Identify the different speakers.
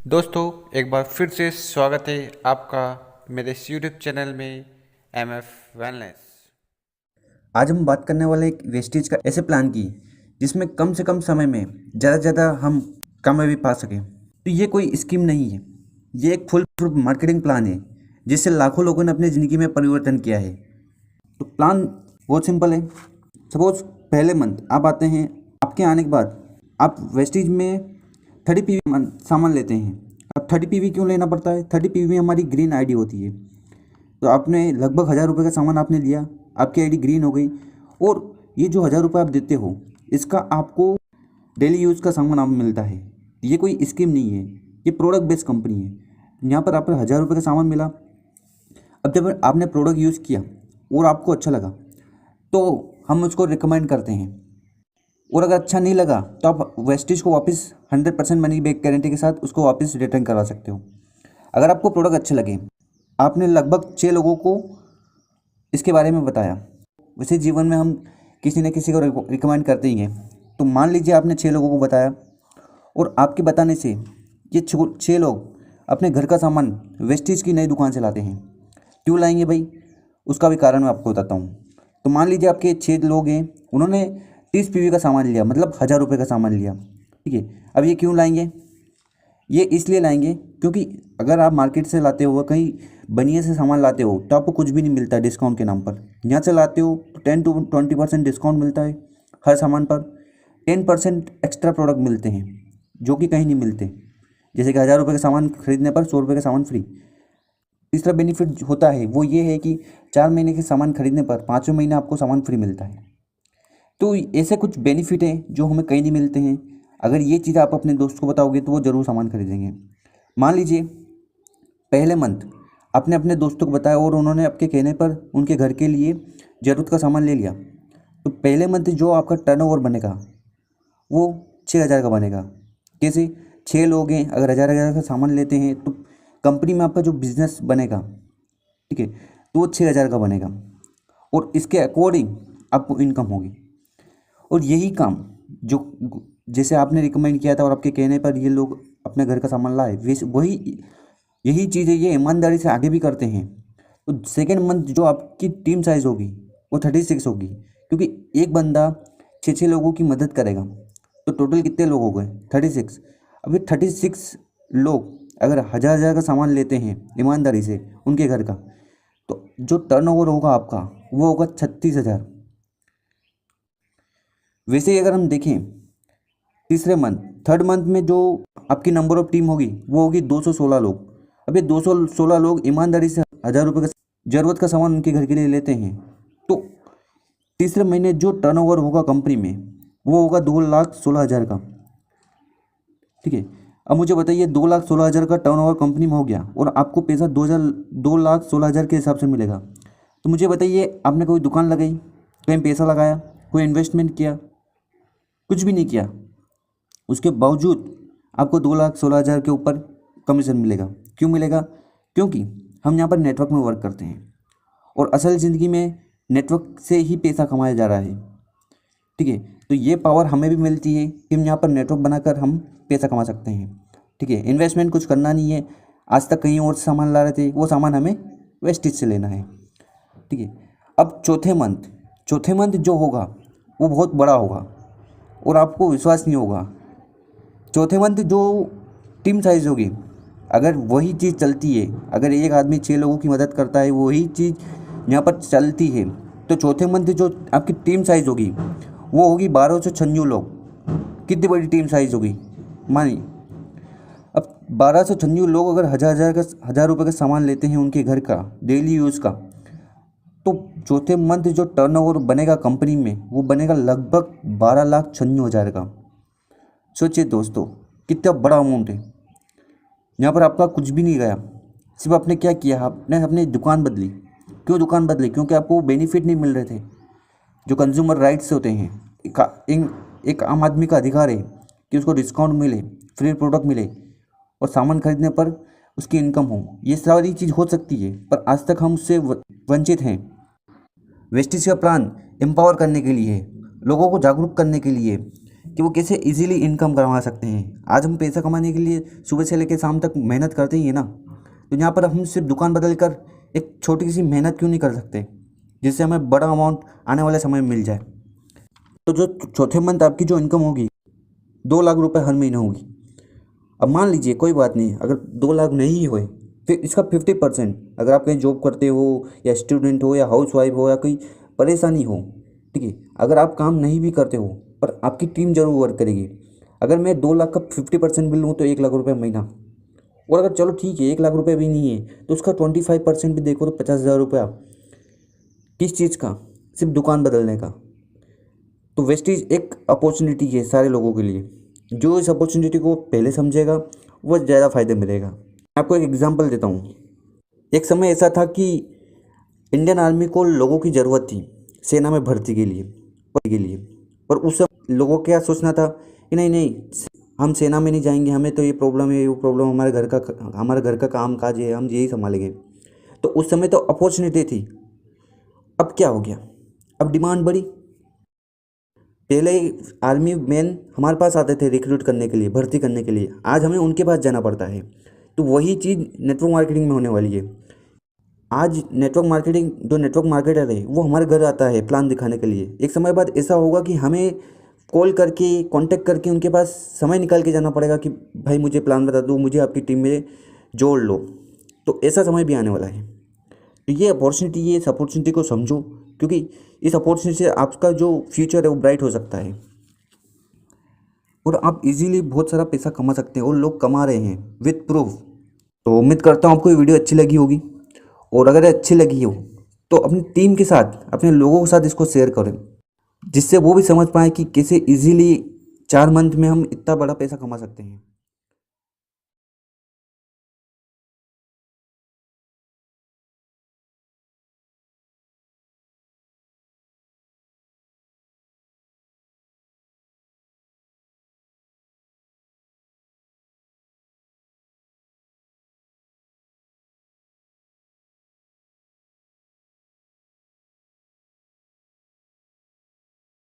Speaker 1: दोस्तों एक बार फिर से स्वागत है आपका मेरे इस यूट्यूब चैनल में एमएफ वेलनेस।
Speaker 2: आज हम बात करने वाले एक वेस्टेज का ऐसे प्लान की जिसमें कम से कम समय में ज़्यादा से ज़्यादा हम कामयाबी पा सकें। तो ये कोई स्कीम नहीं है, ये एक फुल प्रूफ मार्केटिंग प्लान है जिससे लाखों लोगों ने अपनी ज़िंदगी में परिवर्तन किया है। तो प्लान बहुत सिंपल है। सपोज पहले मंथ आप आते हैं, आपके आने के बाद आप वेस्टेज में 30 पीवी सामान लेते हैं। अब 30 पीवी क्यों लेना पड़ता है? 30 पीवी हमारी ग्रीन आईडी होती है। तो आपने लगभग 1,000 रुपये का सामान आपने लिया, आपकी आईडी ग्रीन हो गई। और ये जो 1,000 रुपये आप देते हो इसका आपको डेली यूज़ का सामान आप मिलता है। ये कोई स्कीम नहीं है, ये प्रोडक्ट बेस्ड कंपनी है। यहाँ पर आपको 1,000 रुपये का सामान मिला। अब जब आपने प्रोडक्ट यूज़ किया और आपको अच्छा लगा तो हम उसको रिकमेंड करते हैं, और अगर अच्छा नहीं लगा तो आप वेस्टेज को वापस 100% मनी बैक गारंटी के साथ उसको वापस रिटर्न करवा सकते हो। अगर आपको प्रोडक्ट अच्छे लगे, आपने लगभग 6 लोगों को इसके बारे में बताया। वैसे जीवन में हम किसी न किसी को रिकमेंड करते ही हैं। तो मान लीजिए आपने 6 लोगों को बताया और आपके बताने से ये 6 लोग अपने घर का सामान वेस्टेज की नई दुकान से लाते हैं। क्यों लाएंगे भाई? उसका भी कारण मैं आपको बताता हूँ। तो मान लीजिए आपके 6 लोग हैं, उन्होंने 30 पीवी का सामान लिया, मतलब 1,000 रुपये का सामान लिया। ठीक है, अब ये क्यों लाएंगे? ये इसलिए लाएंगे क्योंकि अगर आप मार्केट से लाते हो, कहीं बनिए से सामान लाते हो तो आपको कुछ भी नहीं मिलता डिस्काउंट के नाम पर। यहाँ से लाते हो तो 10 to 20% डिस्काउंट मिलता है हर सामान पर। 10% एक्स्ट्रा प्रोडक्ट मिलते हैं जो कि कहीं नहीं मिलते। जैसे कि 1,000 रुपये का सामान खरीदने पर 100 रुपये का सामान फ्री। तीसरा बेनिफिट होता है वो ये है कि 4 महीने के सामान खरीदने पर 5वें महीने आपको सामान फ्री मिलता है। तो ऐसे कुछ बेनिफिट हैं जो हमें कहीं नहीं मिलते हैं। अगर ये चीज़ आप अपने दोस्त को बताओगे तो वो ज़रूर सामान खरीदेंगे। मान लीजिए पहले मंथ आपने अपने दोस्तों को बताया और उन्होंने आपके कहने पर उनके घर के लिए ज़रूरत का सामान ले लिया। तो पहले मंथ जो आपका टर्नओवर बनेगा वो 6,000 का बनेगा। कैसे? 6 लोग हैं, अगर 1,000 का सामान लेते हैं तो कंपनी में आपका जो बिजनेस बनेगा, ठीक है, तो वो 6,000 का बनेगा और इसके अकॉर्डिंग आपको इनकम होगी। और यही काम जो जैसे आपने रिकमेंड किया था और आपके कहने पर ये लोग अपने घर का सामान लाए, वैसे वही यही चीज़ है, ये ईमानदारी से आगे भी करते हैं। तो सेकेंड मंथ जो आपकी टीम साइज़ होगी वो 36 होगी, क्योंकि एक बंदा 6 लोगों की मदद करेगा। तो टोटल कितने लोग हो गए? 36। अभी 36 लोग अगर 1,000 का सामान लेते हैं ईमानदारी से उनके घर का, तो जो टर्नओवर होगा आपका वो होगा 36,000। वैसे ही अगर हम देखें तीसरे मंथ, थर्ड मंथ में जो आपकी नंबर ऑफ टीम होगी वो होगी 216 लोग। अब ये 216 लोग ईमानदारी से 1,000 रुपये का ज़रूरत का सामान उनके घर के लिए लेते हैं। तो तीसरे महीने जो टर्नओवर होगा कंपनी में वो होगा 2,16,000 का। ठीक है, अब मुझे बताइए 2,16,000 का टर्नओवर कंपनी में हो गया और आपको पैसा 2,16,000 के हिसाब से मिलेगा। तो मुझे बताइए आपने कोई दुकान लगाई, कहीं पैसा लगाया, कोई इन्वेस्टमेंट किया? कुछ भी नहीं किया। उसके बावजूद आपको 2,16,000 के ऊपर कमीशन मिलेगा। क्यों मिलेगा? क्योंकि हम यहाँ पर नेटवर्क में वर्क करते हैं और असल ज़िंदगी में नेटवर्क से ही पैसा कमाया जा रहा है। ठीक है, तो ये पावर हमें भी मिलती है कि हम यहाँ पर नेटवर्क बनाकर हम पैसा कमा सकते हैं। ठीक है, इन्वेस्टमेंट कुछ करना नहीं है। आज तक कहीं और से सामान ला रहे थे, वो सामान हमें वेस्टेज से लेना है। ठीक है, अब चौथे मंथ जो होगा वो बहुत बड़ा होगा और आपको विश्वास नहीं होगा। चौथे मंथ जो टीम साइज़ होगी, अगर वही चीज़ चलती है, अगर एक आदमी 6 लोगों की मदद करता है, वही चीज़ यहाँ पर चलती है, तो चौथे मंथ जो आपकी टीम साइज़ होगी वो होगी 1,296 लोग। कितनी बड़ी टीम साइज़ होगी मानिए। अब 1,296 लोग अगर 1,000 रुपये का सामान लेते हैं उनके घर का डेली यूज़ का, तो चौथे मंथ जो टर्नओवर बनेगा कंपनी में वो बनेगा लगभग 12,96,000 का। सोचिए दोस्तों कितना बड़ा अमाउंट है। यहाँ पर आपका कुछ भी नहीं गया, सिर्फ आपने क्या किया, आपने अपनी दुकान बदली। क्यों दुकान बदली? क्योंकि आपको बेनिफिट नहीं मिल रहे थे जो कंज्यूमर राइट्स होते हैं। एक आम आदमी का अधिकार है कि उसको डिस्काउंट मिले, फ्री प्रोडक्ट मिले और सामान खरीदने पर उसकी इनकम हो। ये सारी चीज़ हो सकती है पर आज तक हम उससे वंचित हैं। वेस्टेज का प्लान एम्पावर करने के लिए है, लोगों को जागरूक करने के लिए, कि वो कैसे इजीली इनकम कमा सकते हैं। आज हम पैसा कमाने के लिए सुबह से लेकर शाम तक मेहनत करते ही है ना, तो यहाँ पर हम सिर्फ दुकान बदल कर एक छोटी सी मेहनत क्यों नहीं कर सकते, जिससे हमें बड़ा अमाउंट आने वाले समय में मिल जाए। तो जो चौथे मंथ आपकी जो इनकम होगी 2 लाख रुपए हर महीने होगी। अब मान लीजिए कोई बात नहीं, अगर 2 लाख नहीं हुए फिर इसका 50%, अगर आप कहीं जॉब करते हो या स्टूडेंट हो या हाउस वाइफ हो या कोई परेशानी हो, ठीक है, अगर आप काम नहीं भी करते हो पर आपकी टीम जरूर वर्क करेगी। अगर मैं 2 लाख का 50% बिल लूँ तो 1 लाख रुपये महीना, और अगर चलो ठीक है 1 लाख रुपये भी नहीं है तो उसका 25% भी देखो तो 50,000 रुपया। किस चीज़ का? सिर्फ दुकान बदलने का। तो वेस्टेज एक अपॉर्चुनिटी है सारे लोगों के लिए। जो इस अपॉर्चुनिटी को पहले समझेगा वो ज़्यादा फ़ायदे मिलेगा। मैं आपको एक एग्जांपल देता हूँ। एक समय ऐसा था कि इंडियन आर्मी को लोगों की ज़रूरत थी सेना में भर्ती के लिए, पर उस समय लोगों का क्या सोचना था कि नहीं नहीं, हम सेना में नहीं जाएंगे, हमें तो ये प्रॉब्लम है, वो प्रॉब्लम, हमारे घर का काम काज है, हम यही संभालेंगे। तो उस समय तो अपॉर्चुनिटी थी। अब क्या हो गया? अब डिमांड बढ़ी। पहले आर्मी मैन हमारे पास आते थे रिक्रूट करने के लिए, भर्ती करने के लिए, आज हमें उनके पास जाना पड़ता है। तो वही चीज़ नेटवर्क मार्केटिंग में होने वाली है। आज नेटवर्क मार्केटर है वो हमारे घर आता है प्लान दिखाने के लिए। एक समय बाद ऐसा होगा कि हमें कॉल करके कांटेक्ट करके उनके पास समय निकाल के जाना पड़ेगा कि भाई मुझे प्लान बता दो, मुझे आपकी टीम में जोड़ लो। तो ऐसा समय भी आने वाला है। तो ये इस अपॉर्चुनिटी को समझो, क्योंकि इस अपॉर्चुनिटी से आपका जो फ्यूचर है वो ब्राइट हो सकता है और आप इजीली बहुत सारा पैसा कमा सकते हैं, और लोग कमा रहे हैं विथ प्रूफ। तो उम्मीद करता हूँ आपको ये वीडियो अच्छी लगी होगी, और अगर अच्छी लगी हो तो अपनी टीम के साथ, अपने लोगों के साथ इसको शेयर करें, जिससे वो भी समझ पाए कि कैसे इजीली 4 मंथ में हम इतना बड़ा पैसा कमा सकते हैं।